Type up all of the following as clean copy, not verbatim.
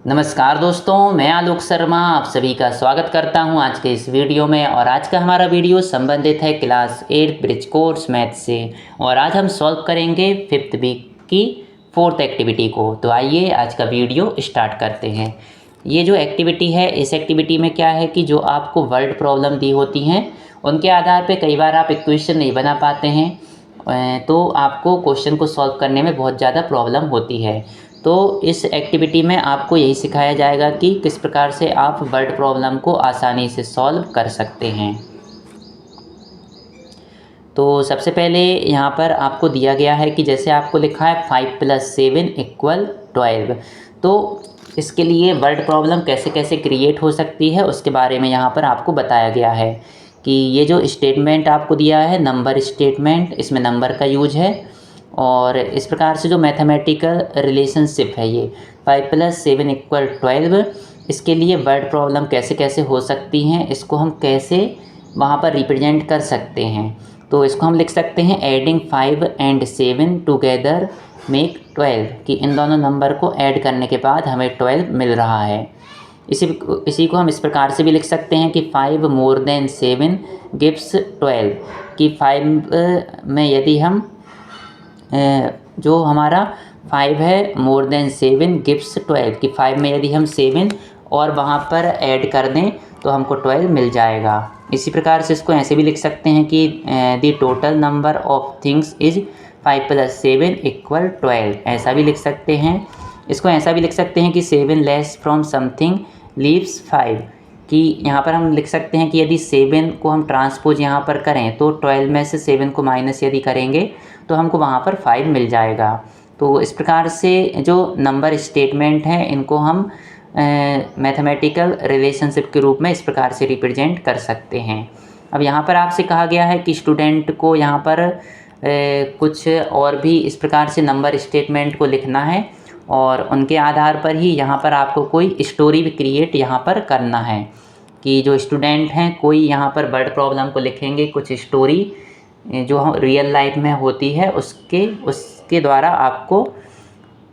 नमस्कार दोस्तों, मैं आलोक शर्मा आप सभी का स्वागत करता हूं आज के इस वीडियो में। और आज का हमारा वीडियो संबंधित है क्लास 8 ब्रिज कोर्स मैथ से। और आज हम सॉल्व करेंगे 5th वीक की 4th एक्टिविटी को। तो आइए आज का वीडियो स्टार्ट करते हैं। ये जो एक्टिविटी है, इस एक्टिविटी में क्या है कि जो आपको वर्ड प्रॉब्लम दी होती हैं उनके आधार पर कई बार आप इक्वेशन नहीं बना पाते हैं, तो आपको क्वेश्चन को सॉल्व करने में बहुत ज़्यादा प्रॉब्लम होती है। तो इस एक्टिविटी में आपको यही सिखाया जाएगा कि किस प्रकार से आप वर्ड प्रॉब्लम को आसानी से सॉल्व कर सकते हैं। तो सबसे पहले यहाँ पर आपको दिया गया है कि जैसे आपको लिखा है 5 + 7 = 12। तो इसके लिए वर्ड प्रॉब्लम कैसे कैसे क्रिएट हो सकती है उसके बारे में यहाँ पर आपको बताया गया है कि ये जो स्टेटमेंट आपको दिया है नंबर स्टेटमेंट, इसमें नंबर का यूज है। और इस प्रकार से जो मैथमेटिकल रिलेशनशिप है ये 5 + 7 = 12, इसके लिए वर्ड प्रॉब्लम कैसे कैसे हो सकती हैं, इसको हम कैसे वहाँ पर रिप्रेजेंट कर सकते हैं। तो इसको हम लिख सकते हैं एडिंग 5 and 7 टुगेदर मेक 12, कि इन दोनों नंबर को ऐड करने के बाद हमें 12 मिल रहा है। इसी को हम इस प्रकार से भी लिख सकते हैं कि 5 > 7 gives 12, कि 5 में यदि हम जो हमारा 5 है > 7 gives 12, कि 5 में यदि हम 7 और वहाँ पर ऐड कर दें तो हमको 12 मिल जाएगा। इसी प्रकार से इसको ऐसे भी लिख सकते हैं कि the total number of things is 5 + 7 = 12, ऐसा भी लिख सकते हैं। इसको ऐसा भी लिख सकते हैं कि 7 लेस फ्रॉम समथिंग लीव्स 5, कि यहाँ पर हम लिख सकते हैं कि यदि 7 को हम ट्रांसपोज यहाँ पर करें तो 12 में से 7 को माइनस यदि करेंगे तो हमको वहाँ पर 5 मिल जाएगा। तो इस प्रकार से जो नंबर स्टेटमेंट हैं इनको हम मैथमेटिकल रिलेशनशिप के रूप में इस प्रकार से रिप्रेजेंट कर सकते हैं। अब यहाँ पर आपसे कहा गया है कि स्टूडेंट को यहाँ पर कुछ और भी इस प्रकार से नंबर स्टेटमेंट को लिखना है और उनके आधार पर ही यहाँ पर आपको कोई स्टोरी भी क्रिएट यहाँ पर करना है, कि जो स्टूडेंट हैं कोई यहाँ पर वर्ड प्रॉब्लम को लिखेंगे, कुछ स्टोरी जो रियल लाइफ में होती है उसके द्वारा आपको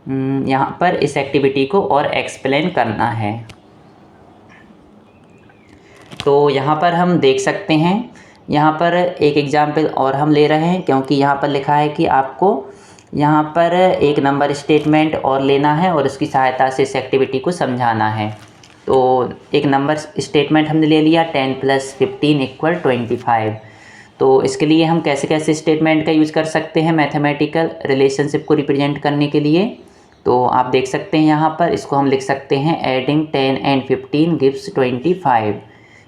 यहाँ पर इस एक्टिविटी को और एक्सप्लेन करना है। तो यहाँ पर हम देख सकते हैं, यहाँ पर एक एग्जाम्पल और हम ले रहे हैं, क्योंकि यहाँ पर लिखा है कि आपको यहाँ पर एक नंबर स्टेटमेंट और लेना है और उसकी सहायता से इस एक्टिविटी को समझाना है। तो एक नंबर स्टेटमेंट हमने ले लिया 10 + 15 = 25। तो इसके लिए हम कैसे कैसे स्टेटमेंट का यूज़ कर सकते हैं मैथमेटिकल रिलेशनशिप को रिप्रेजेंट करने के लिए, तो आप देख सकते हैं यहाँ पर इसको हम लिख सकते हैं एडिंग 10 and 15 gives 25।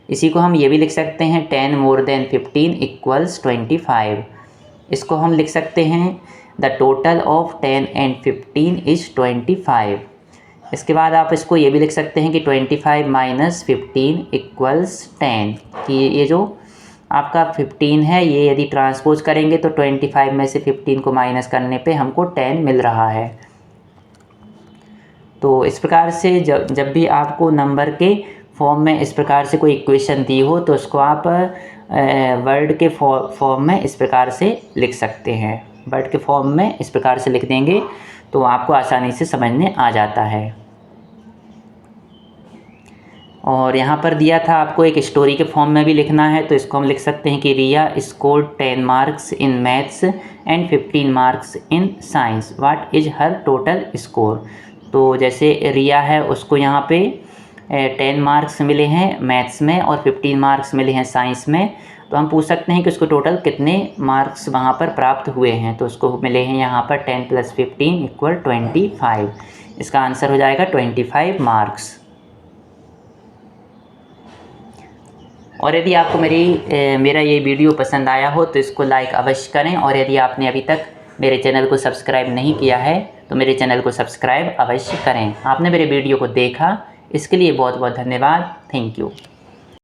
इसी को हम ये भी लिख सकते हैं 10 > 15 = 25। इसको हम लिख सकते हैं the total of 10 and 15 is 25। इसके बाद आप इसको ये भी लिख सकते हैं कि 25 - 15 = 10, कि ये जो आपका 15 है ये यदि ट्रांसपोज करेंगे तो 25 में से 15 को माइनस करने पे हमको 10 मिल रहा है। तो इस प्रकार से जब भी आपको नंबर के फॉर्म में इस प्रकार से कोई इक्वेशन दी हो तो उसको आप वर्ड के फॉर्म में इस प्रकार से लिख सकते हैं। वर्ड के फॉर्म में इस प्रकार से लिख देंगे तो आपको आसानी से समझ में आ जाता है। और यहाँ पर दिया था आपको एक स्टोरी के फॉर्म में भी लिखना है, तो इसको हम लिख सकते हैं कि Riya scored 10 marks in maths and 15 marks in science, what is her total score. तो जैसे रिया है उसको यहाँ पे 10 मार्क्स मिले हैं मैथ्स में और 15 मार्क्स मिले हैं साइंस में, तो हम पूछ सकते हैं कि उसको टोटल कितने मार्क्स वहाँ पर प्राप्त हुए हैं। तो उसको मिले हैं यहाँ पर 10 + 15 = 25। इसका आंसर हो जाएगा 25 मार्क्स। और यदि आपको मेरा ये वीडियो पसंद आया हो तो इसको लाइक अवश्य करें, और यदि आपने अभी तक मेरे चैनल को सब्सक्राइब नहीं किया है तो मेरे चैनल को सब्सक्राइब अवश्य करें। आपने मेरे वीडियो को देखा इसके लिए बहुत बहुत धन्यवाद। Thank you.